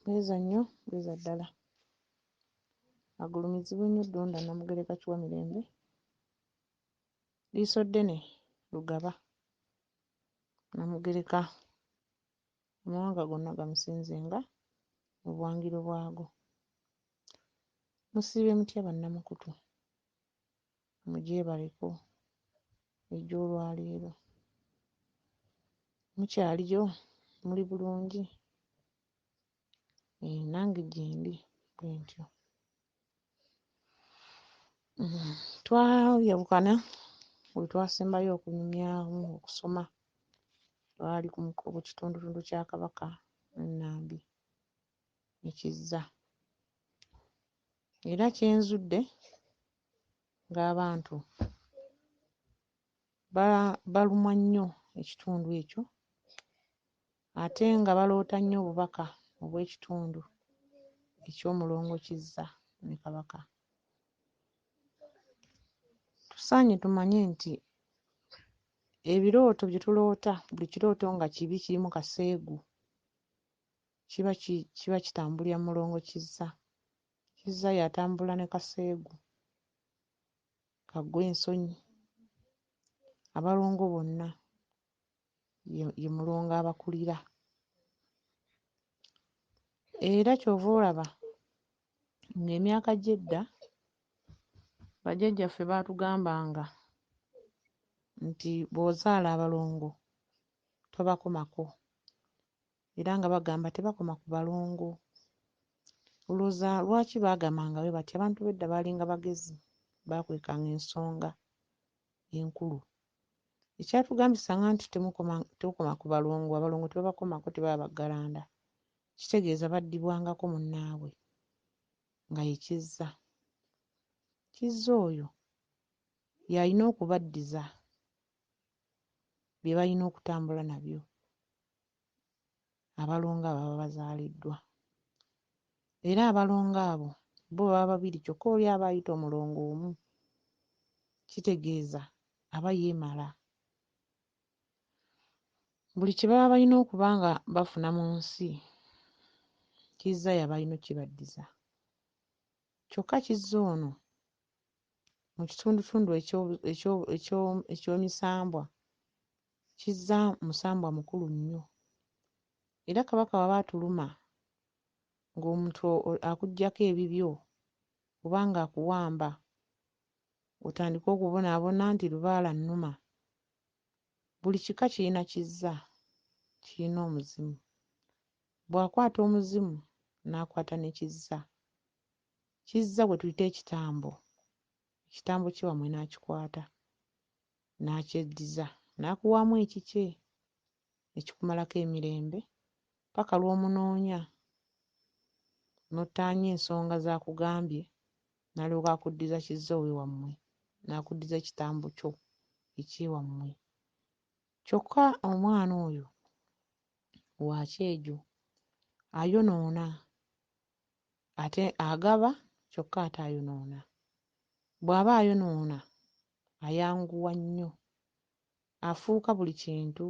Bweza nnyo, bweza ddala. Agulumizibu nnyo Ddonda Namugereka Kiwa Mirembe. Liiso ddene Lugaba Namugereka. Amawanga gonna gamusinzenga mu buwangiro bwago. Musiibe mutya bannamukutu? Mugyebaleko egy'olwaleero. Mukyaliyo? Muli bulungi? Nange gyendi bwe ntyo. Twayabukana bwe twasembayo okunyumyamu okusoma lwali ku kitundutundu kya Kabaka Nnambi ne Kizza. Era kyenzudde ng'abantu balumwa nnyo ekitundu ekyo ate nga baloota nnyo obubaka obw'ekitundu eky'Omulongo Kizza ne Kabaka. Tusaanye tumanye nti ebirooto bye tuloota, buli kirooto nga kibi kirimu kaseegu, kiba kitambulira Mulongo Kizza. Kizza y'atambula ne kaseegu, kaggwa ensonyi. Abalongo bonna ye Mulongo abakulira. Era ky'ova olaba ng'emyaka gy'edda bajjajjaffe baatugambanga nti bw'ozaala abalongo tobakomako, era nga bagamba tebakoma ku balongo. Olowooza lwaki baagambanga bwe bati? Abantu b'edda baalinga bagezi, baakwekanga ensonga enkulu. Ekyatugambisanga nti temukoma ku balongo, abalongo tebabakomako, tebaba baggalanda, kitegeeza baddibwangako munnaabwe nga ye Kizza. Kizza oyo y'alina okubaddiza bye balina okutambula nabyo abalongo abo baba bazaaliddwa. Era abalongo abo bo baba babiri kyokka oli aba ayita omulongo omu, kitegeeza aba yeemala. Buli kye baba balina okuba nga bafuna mu nsi, Kizza y'aba alina okkibaddiza. Kyokka Kizza ono mu kitundutundu eky'emisambwa, Kizza musambwa mukulu nnyo. Era Kabaka bw'aba atuluma ng'omuntu akuggyako ebibyo oba ng'akuwamba, otandika okubonaabona nti lubaala nnuma. Buli kika kirina Kizza, kirina omuzimu. Bw'akwata omuzimu n'akwata ne Kizza. Kizza bwe tuyita ekitambo, ekitambo kye wamwe n'akikwata n'akyeddiza n'akuwaamu ekikye ekikumalako emirembe paka lw'omunoonya n'ottaanya ensonga z'akugambye, n'alyoka akuddiza Kizza ow'ewammwe, n'akuddiza ekitambo kyo eky'ewammwe. Kyokka omwana oyo wa kyejo, ayonoona, ate agaba kyokka ate ayonoona. Bw'aba ayonoona ayanguwa nnyo, afuuka buli kintu,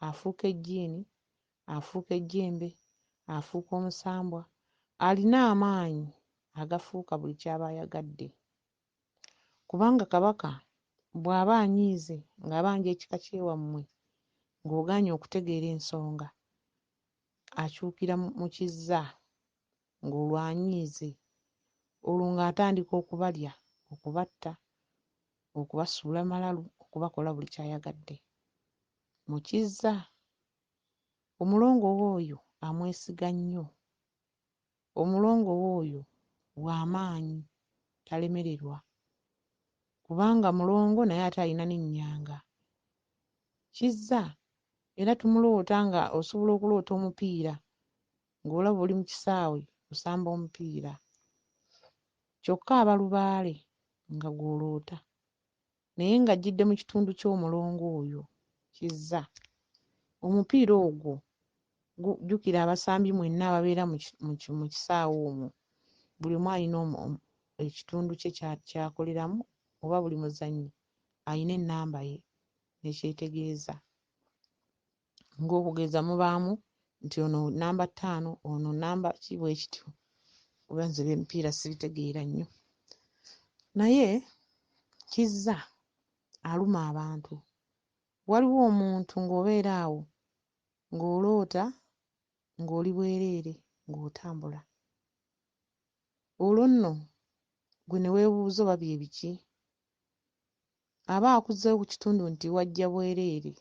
afuuka ejjiini, afuuka ejjembe, afuuka omusambwa, alina amaanyi agafuuka buli ky'aba ayagadde. Kubanga Kabaka bw'aba anyiize ng'abanja ekika ky'ewammwe ng'ogaanye okutegeera ensonga, akyukira mu Kizza ng'olwo anyiize, olwo ng'atandika okubalya, okubatta, okubasuula malalu, okubakola buli ky'ayagadde. Mu Kizza Omulongo oyo amwesiga nnyo. Omulongo oyo w'amaanyi, talemererwa, kubanga mulongo naye ate alina n'ennyanga. Kizza era tumuloota nga osobola okuloota omupiira ng'olaba oli mu kisaawe osamba omupiira, kyokka aba lubaale nga gw'oloota, naye ng'ajjidde mu kitundu ky'omulongo oyo Kizza. Omupiira ogwo jjukira abasambi mwenna ababeera mu kisaawe omwo, buli omu alina ekitundu kye ky'akoleramu, oba buli muzannyi alina ennamba ye n'ekyetegeeza. Ng'okugeza mubaamu nti ono namba 5 ono namba kibwe kityo oba nze by'emipiira sibitegeera nnyo naye Kizza aluma abantu waliwo omuntu ng'obeera awo ng'oloota ng'oli bwereere ng'otambula olwo nno gwe ne weebuuza oba bye biki aba akuzzeewo ku kitundu nti wajja bwereere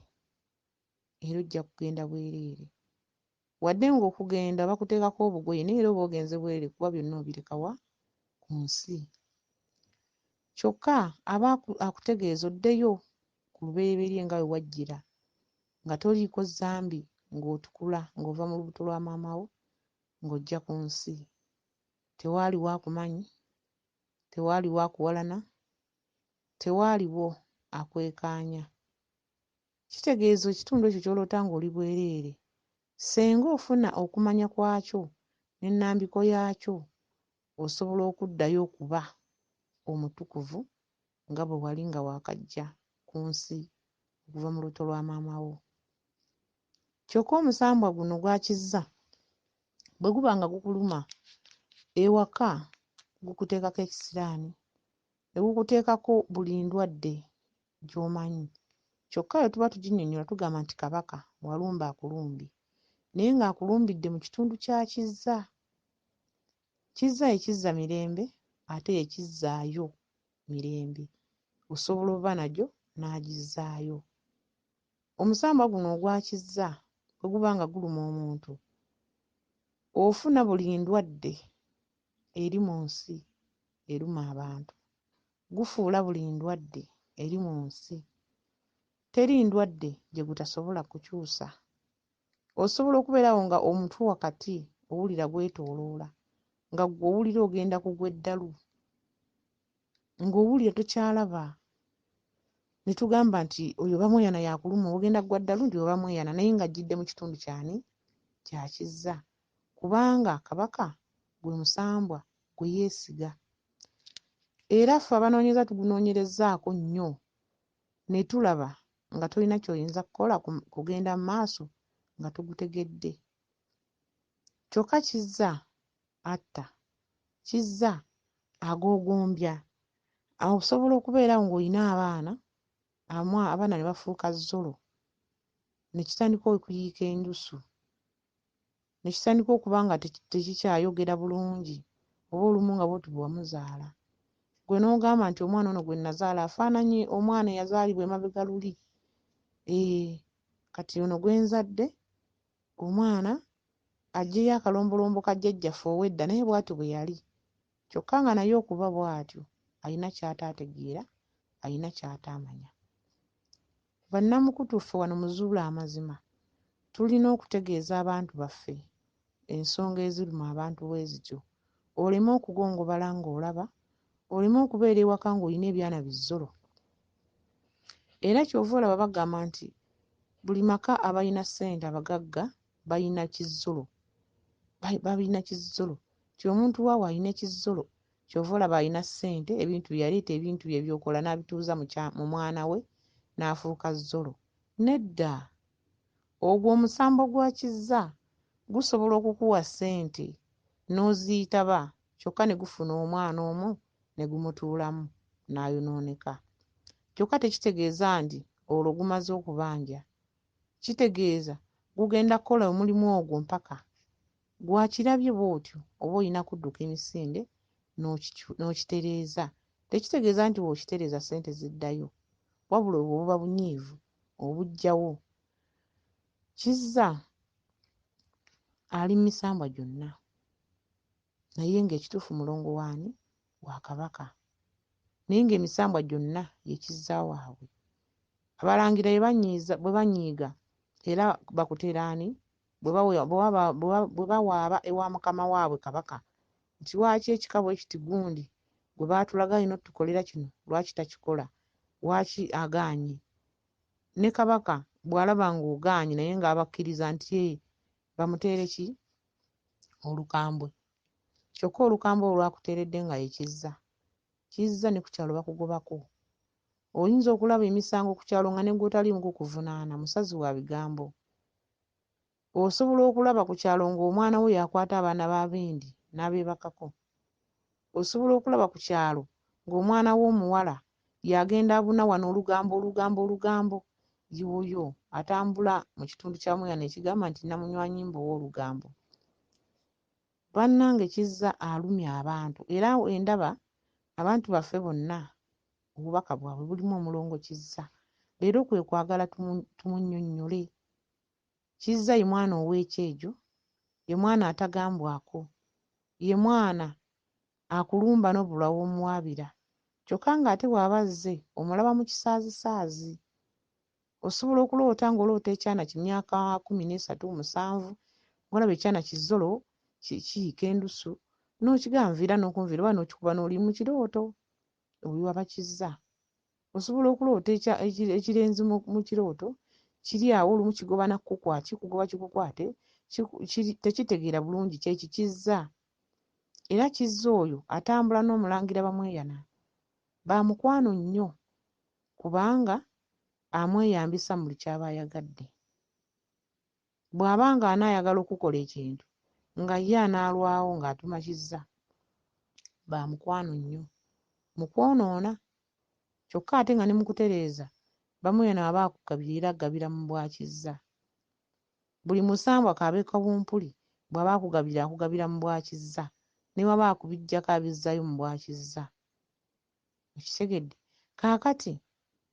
era ojja kugenda bwereere wadde ng'okugenda bakuteekako obugoye naye era oba ogenze bwereere kuba byonna obireka wa ku nsi kyokka aba akutegeeza oddeyo ku lubereberye nga we wajjira nga toliiko zzambi ng'otukula ng'ova mu lubuto lwa maama wo ng'ojja ku nsi tewaaliwo akumanyi tewaaliwo akuwalana tewaaliwo akwekaanya kitegeeza ekitundu ekyo ky'oloota ng'oli bwereere senga ofuna okumanya kwakyo n'ennambiko yaakyo osobola okuddayo okuba omutukuvu nga bwe wali nga waakajja ku nsi okuva mu lubuto lwa maama wo kyokka omusambwa guno gwa Kizza bwe guba nga gukuluma ewaka gukuteekako ekisiraani ne gukuteekako buli ndwadde gy'omanyi kyokka bwe tuba tuginnyonnyola tugamba nti Kabaka walumba akulumbye naye ng'akulumbidde mu kitundu kya Kizza. Kizza ye Kizza mirembe ate ye Kizzaayo mirembe osobola oba nagyo n'agizzaayo. Omusambwa guno ogwa Kizza bwe guba nga guluma omuntu ofuna buli ndwadde eri mu nsi eruma abantu gufuula buli ndwadde eri mu nsi teri ndwadde gye gutasobola kukyusa. Osobola okubeerawo nga omutwe wakati owulira gwetooloola nga ggwe owulira ogenda kugwa eddalu ng'owulira tokyalaba ne tugamba nti oyo oba mweyana yakuluma ogenda kugwa ddalu nti oba mweyana naye nga ajjidde mu kitundu kyani kya Kizza kubanga Kabaka gwe musambwa gwe yeesiga era ffe abanoonyereza tugunoonyerezaako nnyo ne tulaba nga tolina ky'oyinza kukola kugenda mu maaso nga tugutegedde kyokka Kizza atta Kizza agoogombya osobola okubeerawo ng'olina abaana ne bafuuka zolo ne kitandika okuyiika endusu ne kitandika okuba nga tekikyayogera bulungi oba olumu nga bw'oti bwe wamuzaala gwe n'ogamba nti omwana ono gwe nazaala afaananye omwana eyazaalibwa emabega luli kati ono gwe nzadde omwana aggyeyo akalombolombo ka jjajjaffe ow'edda naye bw'atyo bwe yali kyokka nga naye okuba bw'atyo alina ky'ataategeera alina ky'ataamanya. Bannamukutu ffe wano muzuula amazima tulina okutegeeza abantu baffe ensonga eziruma abantu bwe zityo oleme okugongobala ng'olaba oleme okubeera ewaka ng'olina ebyana bizzolo era ky'ova olaba bagamba nti buli maka abalina ssente abagagga balina kizzolo balina kizzolo ti omuntu waawe alina kizzolo ky'ova olaba alina ssente ebintu bye yaleeta ebintu bye byokola n'abituuza mu mwana we n'afuuka zzolo nedda ogwo omusambo gwa Kizza gusobola okukuwa ssente n'oziyitaba kyokka ne gufuna omwana omu ne gumutuulamu n'ayonooneka kyokka tekitegeeza nti olwo gumaze okubanja kitegeeza gugenda kukola omulimu ogwo mpaka gwakirabye bw'otyo oba olina kudduka emisinde n'okitereeza tekitegeeza nti bw'okitereeza ssente ziddayo wabula obwo buba bunyiivu obuggyawo. Kizza ali mu misambwa gyonna naye ng'ekituufu mulongo waani wa Kabaka naye ng'emisambwa gyonna ye Kizza waabwe. Abalangira bwe banyiiga era bakuteeraani bwe bawaaba ewa mukama waabwe Kabaka nti lwaki ekika bwe kiti gundi gwe baatulaga alina otukolera kino lwaki takikola lwaki agaanye ne Kabaka bw'alaba ng'ogaanye naye ng'abakkiriza nti bamuteere ki olukambwe kyokka olukambwe olwo lwakuteeredde nga ye Kizza. Kizza ne ku kyalo bakugobako oyinza okulaba emisango ku kyalo nga ne gw'otaliimu kukuvunaana musazi wa bigambo osobola okulaba ku kyalo ng'omwana we yakwata abaana b'abendi n'abeebakako. Osobola okulaba ku kyalo ng'omwana w'omuwala yagenda abuna wano olugambo yuuyo atambula mu kitundu kya Muyana ekigamba nti namunywanyimba ow'olugambo. Bannange Kizza alumya abantu era endaba abantu baffe bonna obubaka bwabwe bulimu Omulongo Kizza. Leero kwe kwagala tumunnyonnyole. Kizza ye mwana ow'ekyejo, ye mwana atagambwako, ye mwana akulumba n'obulwa w'omuwabira, kyokka ng'ate bw'aba azze omulaba mu kisaazisaazi. Osobola okuloota ng'oloota ekyana ki myaka 13-7 ng'olaba ekyana kizzolo kiyiika endusu n'okiganvira n'okunvira oba n'okikuba n'oli mu kirooto. Oyo aba Kizza. Osobola okuloota ekirenzi mu kirooto kiri awo olumu kigoba na kikugoba kikukwate tekitegeera bulungi kyeki Kizza. Era Kizza oyo atambula n'omulangira Bamweyana. Ba mukwano nnyo kubanga amweyambisa mu buli ky'aba ayagadde. Bw'aba nga anaayagala okukola ekintu nga ye anaalwawo ng'atuma Kizza. Ba mukwano nnyo mu kwonoona, kyokka ate nga ne mu kutereeza Bamweyana aba akugabira era agabira mu bwa Kizza. Buli musambwa kaabe Kawumpuli bw'aba akugabira mu bwa Kizza, ne waba akubijjako abizzaayo mu bwa Kizza. Okitegedde? Kaakati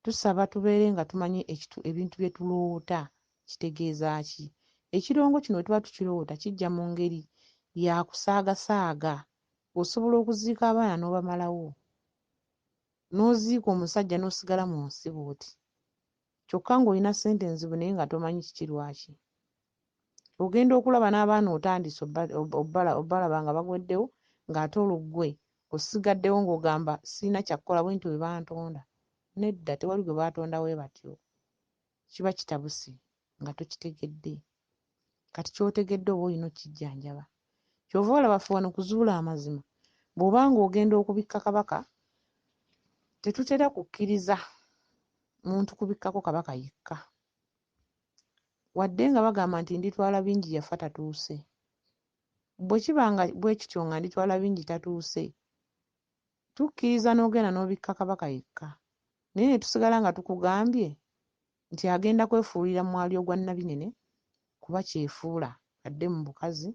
tusaba tubeere nga tumanyi ebintu bye tuloota kitegeeza ki. Ekirongo kino bwe tuba tukiroota kijja mu ngeri ya kusaagasaaga. Osobola okuziika abaana n'obamalawo, n'oziika omusajja n'osigala mu nsi bw'oti, kyokka ng'olina ssente nzibu naye nga tomanyi kiki lwaki. Ogenda okulaba n'abaana otandise obbalaba nga bagweddewo ng'ate olwo ggwe osigaddewo ng'ogamba sirina kyakukola bwe ntyo bwe bantonda. Nedda, tewali gwe baatonda bwe batyo. Kiba kitabuse nga tokitegedde. Kati ky'otegedde oba olina okukijjanjaba. Ky'ova olaba ffe wano kuzuula amazima. Bw'oba ng'ogenda okubikka Kabaka, tetutera kukkiriza muntu kubikkako Kabaka yekka. Wadde nga bagamba nti nditwala bingi yafa tatuuse. Bwe kiba nga bwe kityo nga nditwala bingi tatuuse, tukkiriza n'ogenda n'obikka Kabaka yekka. Naye ne tusigala nga tukugambye nti agenda kwefuulira mwali ogwa Nabinene kuba kyefuula adde mu bukazi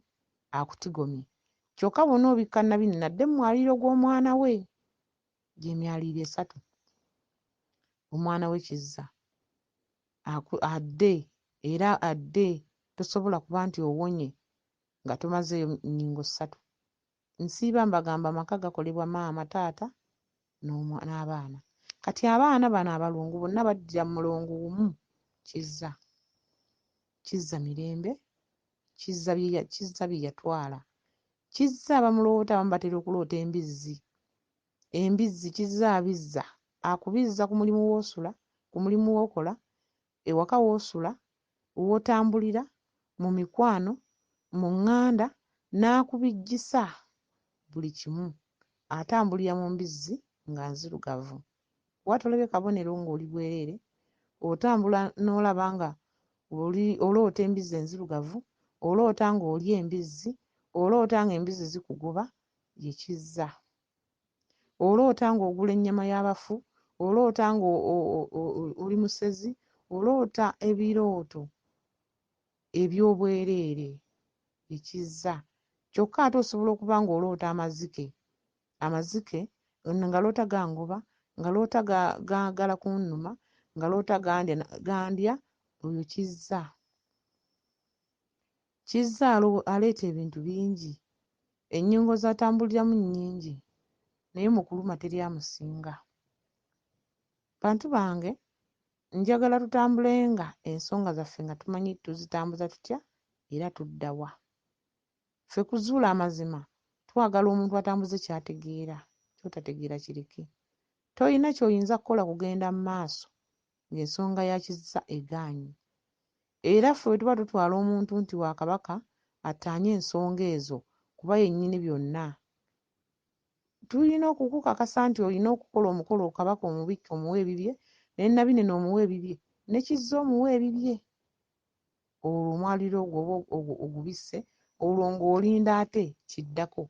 akutigomye. Kyokka bw'ona obikka Nabinene adde mu mwaliiro gw'omwana we, gy'emyaliiro 3. Omwana we Kizza adde era adde tosobola kuba nti owonye nga tomazeeyo nnyingo 3. Nsiiba mbagamba amaka gakolebwa maama, taata n'abaana. Kati abaana bano abalongo bonna baddira mu mulongo gumu Kizza. Kizza mirembe, Kizza bye yatwala. Kizza abamuloota abamu batera okuloota embizzi. Embizzi Kizza abizza, akubizza ku mulimu w'osula, ku mulimu w'okola, ewaka w'osula, w'otambulira, mu mikwano, mu ŋŋanda, n'akubijjisa buli kimu. Atambulira mu mbizzi nga nzirugavu. Watolabye kabonero ng'oli bwereere, otambula n'olaba nga oloota embizzi enzirugavu, oloota ng'oli embizzi, oloota ng'embizzi zikugoba, ye Kizza. Oloota ng'ogula ennyama y'abafu, oloota ng'oli musezi, oloota ebirooto eby'obwereere, ye Kizza. Kyokka ate osobola okuba ng'oloota amazike nga loota gangoba, nga loota gaagala kunnuma, nga loota gandya, oyo Kizza. Kizza aleeta ebintu bingi, ennyingo z'atambuliramu nnyingi, naye mu kuluma teri amusinga. Bantu bange, njagala tutambulenga ensonga zaffe nga tumanyi tuzitambuza tutya era tudda wa. Ffe kuzuula amazima twagala omuntu atambuze ky'ategeera, ky'otategeera kireke. Toyina ky'oyinza kukola kugenda mu maaso ng'ensonga ya Kizza egaanye. Era ffe bwe tuba tutwala omuntu nti wa Kabaka ataanye ensonga ezo kuba yennyini byonna, tulina okukukakasa nti olina okukola omukolo Kabaka omubikke omuwe ebibye, ne Nabinene omuwe ebibye, ne Kizza omuwe ebibye. olwo omwaliiro ogwo ogubisse, olwo ng'olinda ate kiddako.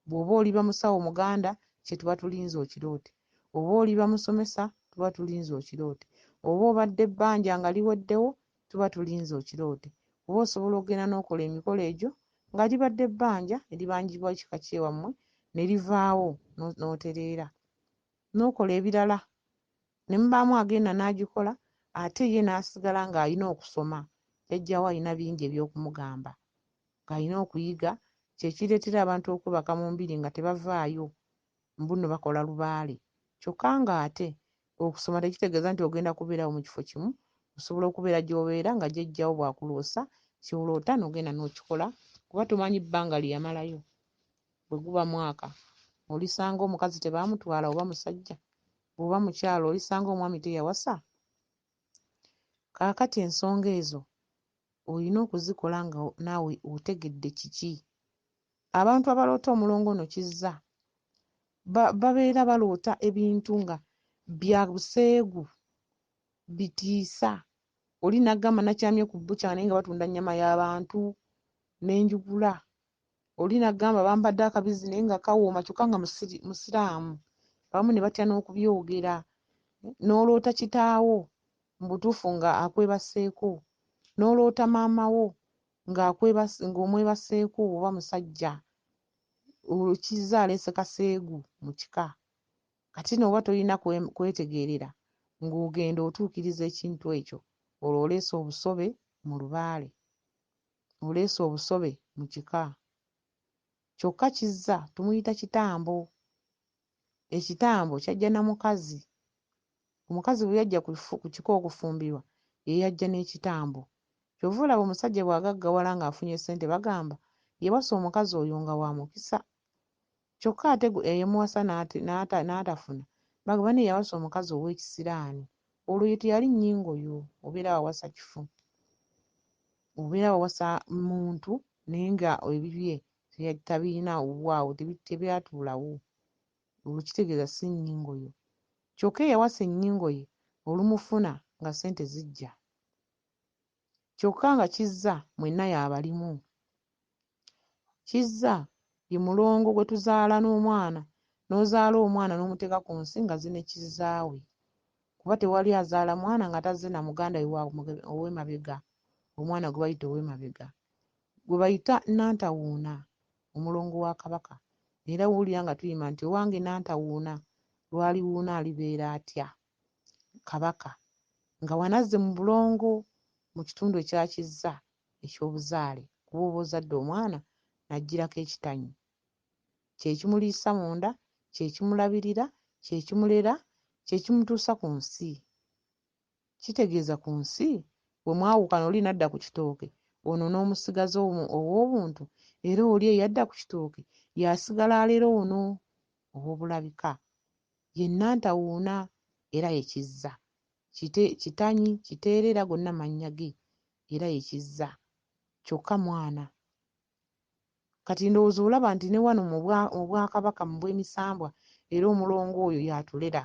Bw'oba oliba musawo muganda kye tuba tulinze okiroote, oba oliba musomesa tuba tulinze okiroote, oba obadde ebbanja nga liweddewo tuba tulinze okiroote, oba osobola okugenda n'okola emikolo egyo nga libadde ebbanja eribanjibwa ekika kyewammwe ne livaawo n'otereera n'okola ebirala, ne mubaamu agenda n'agikola ate ye n'asigala ng'alina okusoma, jjajjaawe alina bingi eby'okumugamba ng'alina okuyiga, kye kireetera abantu okwebaka mu mbiri nga tebavaayo mbu nno bakola lubaale. Kyokka ng'ate okusoma tekitegeeza nti ogenda kubeerawo mu kifo kimu, osobola okubeera gy'obeera nga jjajjaawo bw'akuloosa ky'oloota n'ogenda n'okikola kuba tomanyi bbanga lye yamalayo. Bwe guba mwaka olisanga omukazi tebaamutwala oba musajja, bw'oba mukyala olisanga omwami teyawasa. Kaakati ensonga ezo olina okuzikola nga naawe otegedde kiki. Abantu abaloota omulongo ono Kizza babeera baloota ebintu nga bya buseegu bitiisa. Oli n'agamba nakyamye ku bbucca naye nga batunda nnyama y'abantu n'enjugula. Oli n'agamba bambadde akabizi naye nga kawooma kyokka nga musiraamu. Abamu ne batya n'okubyogera. N'oloota kitaawo mu butuufu nga akwebaseeko, n'oloota maama wo ng'omwebaseeko oba musajja. Olwo Kizza aleese kaseegu mu kika. Kati n'oba tolina kwetegeerera ng'ogenda otuukiriza ekintu ekyo, olwo oleese obusobe mu lubaale, oleese obusobe mu kika. Kyokka Kizza tumuyita kitambo. Ekitambo kyajja na mukazi. Omukazi bwe yajja ku kika okufumbirwa ye yajja n'ekitambo. Kyova olaba omusajja bw'agaggawala ng'afunye ssente bagamba yawasa omukazi oyo nga wa mukisa. Kyokka ate eyamuwasa n'atafuna bagamba naye yawasa omukazi ow'ekisiraani. Olwo ye teyali nnyingo yo, obeera wawasa kifu. Obeera wawasa muntu naye nga ebibye tabiina obwawo tebyatuulawo. Olwo kitegeeza si nnyingo yo. Kyokka eyawasa ennyingo ye olumufuna nga ssente zijja. Kyokka nga Kizza mwenna y'abalimu. Kizza ye mulongo gwe tuzaala n'omwana, n'ozaala omwana n'omuteeka ku nsi nga zine Kizzaawe. Kuba tewali azaala mwana nga tazze na muganda we ow'emabega, omwana gwe bayita ow'emabega, gwe bayita Nantawuuna, omulongo wa Kabaka. Era wuulira nga tuyimba nti owange Nantawuuna, lwaliwuuna alibeera atya? Kabaka nga wanazze mu bulongo mu kitundu ekya Kizza eky'obuzaale, kuba oba ozadde omwana n'aggyirako ekitanyi. Kye kimuliisa munda, kye kimulabirira, kye kimulera, kye kimutuusa ku nsi. Kitegeeza ku nsi bwe mwawukana oli n'adda ku kitooke, ono n'omusigaza ow'obuntu, era oli eyadda ku kitooke y'asigala alera ono ow'obulabika. Ye Nantawuuna era ye Kizza. Kitanyi, kiteerera gonna mannya ge era ye Kizza. Kyokka mwana. Kati ndowooza olaba nti ne wano mu Bwakabaka mu bw'emisambwa era omulongo oyo y'atulera.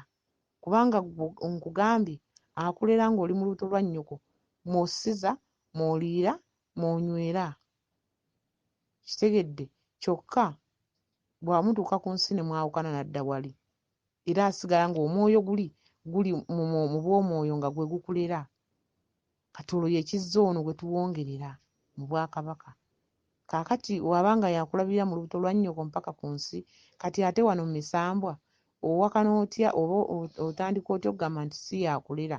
Kubanga nkugambye akulera ng'oli mu lubuto lwa nnyoko, mw'ossiza, mw'oliira, mw'onywera. Kitegedde? Kyokka bw'amutuuka ku nsi ne mwawukana n'adda wali. Era asigala ng'omwoyo guli mu bw'omwoyo nga gwe gukulera. Kati olwo ye Kizza ono gwe tuwongerera mu Bwakabaka. Kaakati wabanga yakulabirira mu lubuto lwa nnyoko mpaka ku nsi, kati ate wano mu misambwa owakana otya oba otandika otya okugamba nti si yakulera?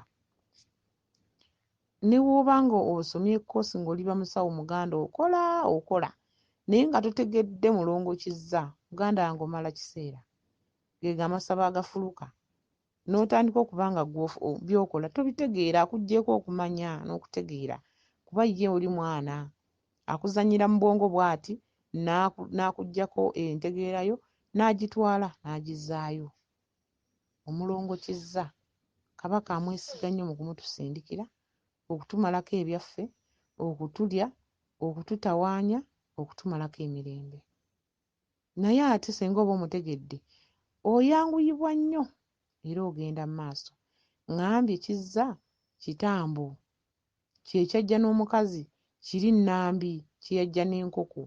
Ne bw'oba nga osomye ekkoosi ng'oliba musawo muganda okola naye nga totegedde mulongo Kizza, muganda wange omala kiseera. Ge amasabo agafuluka. N'otandika okuba nga by'okola tobitegeera, akuggyeeko okumanya n'okutegeera. Kuba ye oli mwana akuzannyira mu bwongo bw'ati n'akuggyako entegeerayo n'agitwala n'agizzaayo. Omulongo Kizza Kabaka amwesiga nnyo mu kumutusindikira, okutumalako ebyaffe, okutulya, okututawaanya, okutumalako emirembe. Naye ate singa oba omutegedde oyanguyibwa nnyo era ogenda mu maaso. Ngambye Kizza kitambo, kye kyajja n'omukazi kiri nnambi kyeyajja n'enkoko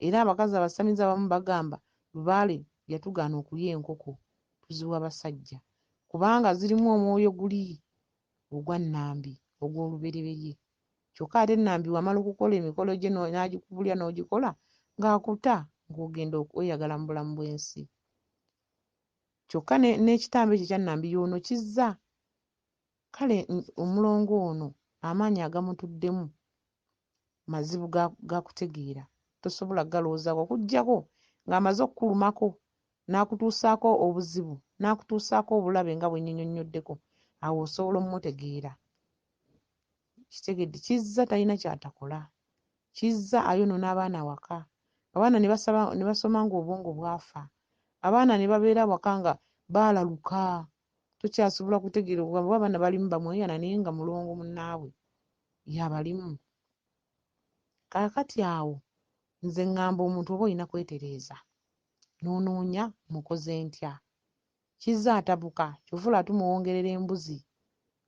era abakazi abasamiza abamu bagamba lubaale yatugaana okulya enkoko tuziwa basajja kubanga zirimu omwoyo guli ogwa nnambi ogw'olubereberye kyokka ate nnambi wamala okukola emikolo gye n'agikubulya n'ogikola ng'akuta ng'ogenda okweyagala mu bulamu bw'ensi kyokka n'ekitambo ekyo kya nnambi y'ono Kizza kale omulongo ono amaanyi agamutuddemu mazibu ga kutegeera tosobola galowoozaako okuggyako ng'amaze okukulumako n'akutuusaako obuzibu n'akutuusaako obulabe nga bwe nnyinnyonyoddeko awo osobola ommutegeera kitegedde Kizza talina ky'atakola Kizza ayonoona abaana waka abaana ne basoma ng'obwongo bwafa abaana ne babeera waka nga baalaluka tokyasobola kutegeera oba abaana balimu bamweyana naye nga mulongo munnaabwe y'abalimu kaakati awo nze ŋŋamba omuntu oba olina kwetereeza n'onoonya mukoze ntya Kizza atabuka kyovula tumuwongerera embuzi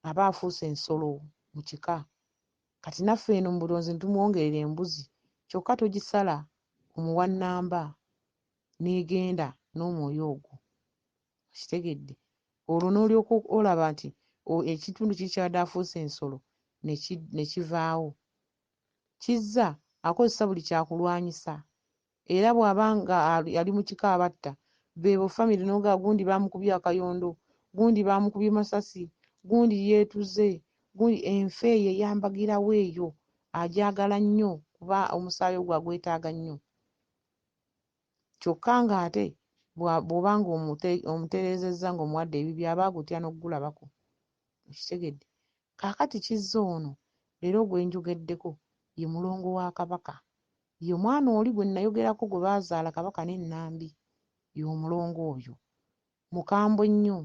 aba afuuse ensolo mu kika kati naffe eno mu bulonzi tumuwongerera embuzi kyokka togisala omuwa nnamba n'egenda n'omwoyo ogwo kitegedde olwo n'olyoka olaba nti ekitundu kiri kyabadde afuuse ensolo ne kivaawo Kizza akozesa buli kyakulwanyisa era bw'aba nga ali mu kika abatta beebo famire n'oga gundi baamukubye akayondo gundi baamukubye masasi gundi yeetuze gundi enfa eyo eyambagirawo eyo agyagala nnyo kuba omusaayi ogwo agwetaaga nnyo kyokka ng'ate bw'oba nga omutereezezza ng'omuwadde ebibyo aba agutya n'oggulabako okitegedde kaakati Kizza ono leero gwe njogeddeko ye mulongo wa Kabaka ye mwana oli gwe nayogerako gwe baazaala Kabaka n'ennambi y'omulongo oyo mukambwe nnyo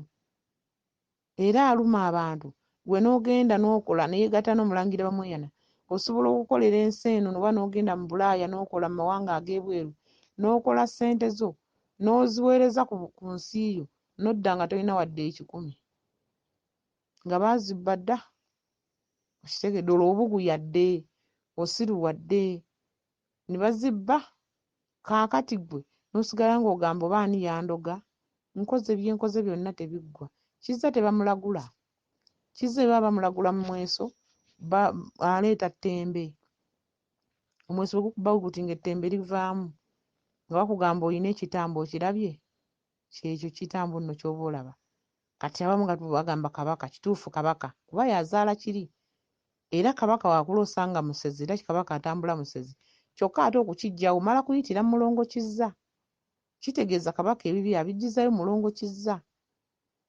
era aluma abantu gwe n'ogenda n'okola neyegatta n'omulangira Bamweyana osobola okukolera ensi eno oba n'ogenda mu Bulaaya n'okola mu mawanga ag'ebweru n'okola ssente zo n'oziweereza ku nsi yo n'odda nga tolina wadde ekikumi nga baazibba dda okitegedde olwo obugu yadde osiru wadde ne bazibba kaakati ggwe n'osigala ng'ogamba oba ani yandoga nkoze byenkoze byonna tebiggwa Kizza tebamulagula Kizza bwe baba bamulagula mu mweso aleeta ttembe omweso bwe gukuba guti ng'ettembe livaamu nga bakugamba olina ekitambo okirabye kyekyo kitambo nno ky'oba olaba kati abamu nga bagamba Kabaka kituufu Kabaka kuba yazaala kiri era Kabaka waakula osanga musezi era Kabaka atambula musezi kyokka ate okukiggyawo mala kuyitira mulongo Kizza kitegeeza Kabaka ebibi abijjizayo mulongo Kizza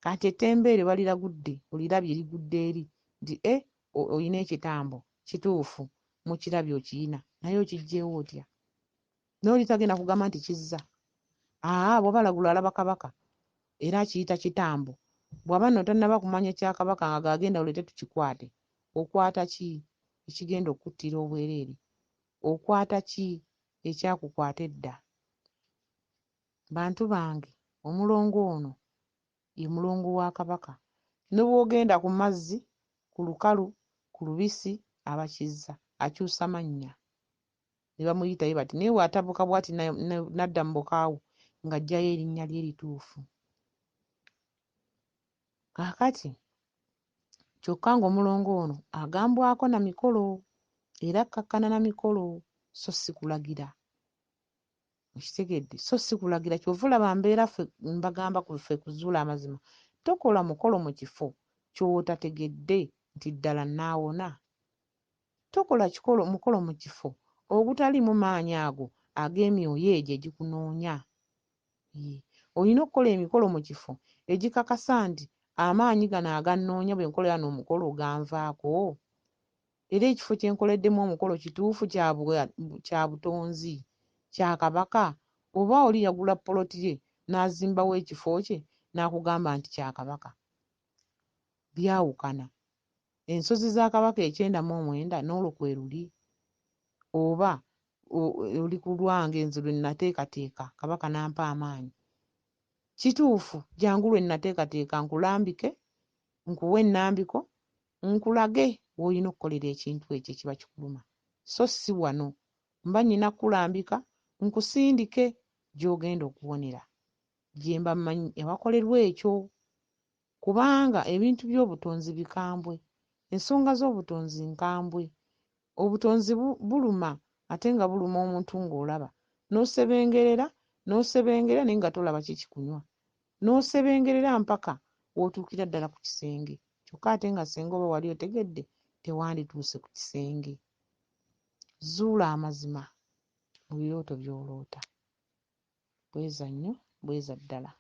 kati ettembe eryo baliragudde olirabye ligudde eri nti olina ekitambo kituufu mukirabye okiyina naye okiggyeewo otya n'oli tagenda kugamba nti Kizza bw'aba alagula alaba Kabaka era akiyita kitambo bw'aba nno tannaba kumanya kya Kabaka nga gaagenda oleete tukikwate okwata ki ekigenda okuttira obwereere okwata ki ekyakukwata edda bantu bange omulongo ono ye mulongo wa Kabaka ne bw'ogenda ku mazzi ku lukalu ku lubisi aba Kizza akyusa mannya ne bamuyitayo bati naye bw'atabuka bw'ati n'adda mu bukaawu ng'aggyayo erinnya lye erituufu kaakati kyokka ng'omulongo ono agambwako na mikolo era akkakkana na mikolo so si kulagira okitegedde so si kulagira kyova olaba mbeera ffe mbagamba ku ffe kuzuula amazima tokola mukolo mu kifo ky'otategedde nti ddala naawona tokola mukolo mu kifo ogutaliimu maanyi ago ag'emyoyo egyo egikunoonya olina okukola emikolo mu kifo egikakasa nti amaanyi gano agannoonya bwe nkola yano omukolo ganvaako era ekifo kye nkoleddemu omukolo kituufu kya butonzi kya Kabaka oba oli yagula poloti ye n'azimbawo ekifo kye n'akugamba nti kya Kabaka byawukana ensozi za Kabaka 909 n'olwo kwe luli oba oli ku lwange nze lwe nnateekateeka Kabaka n'ampa amaanyi kituufu jangu lwe nnateekateeka nkulambike nkuwe ennambiko nkulage w'olina okukolera ekintu ekyo ekiba kikuluma so si wano. Mba nnyina kulambika nkusindike gy'ogenda okuwonera. Gye mba mmanyi ewakolerwa ekyo. Kubanga ebintu by'obutonzi bikambwe, ensonga z'obutonzi nkambwe. Obutonzi buluma ate nga buluma omuntu ng'olaba. N'osebengerera naye nga tolaba kikikunywa. N'osebengerera mpaka w'otuukira ddala ku kisenge. Kyokka ate nga singa oba wali otegedde tewandituuse ku kisenge. Zuula amazima mu birooto by'oloota. Bweza nnyo, bweza ddala.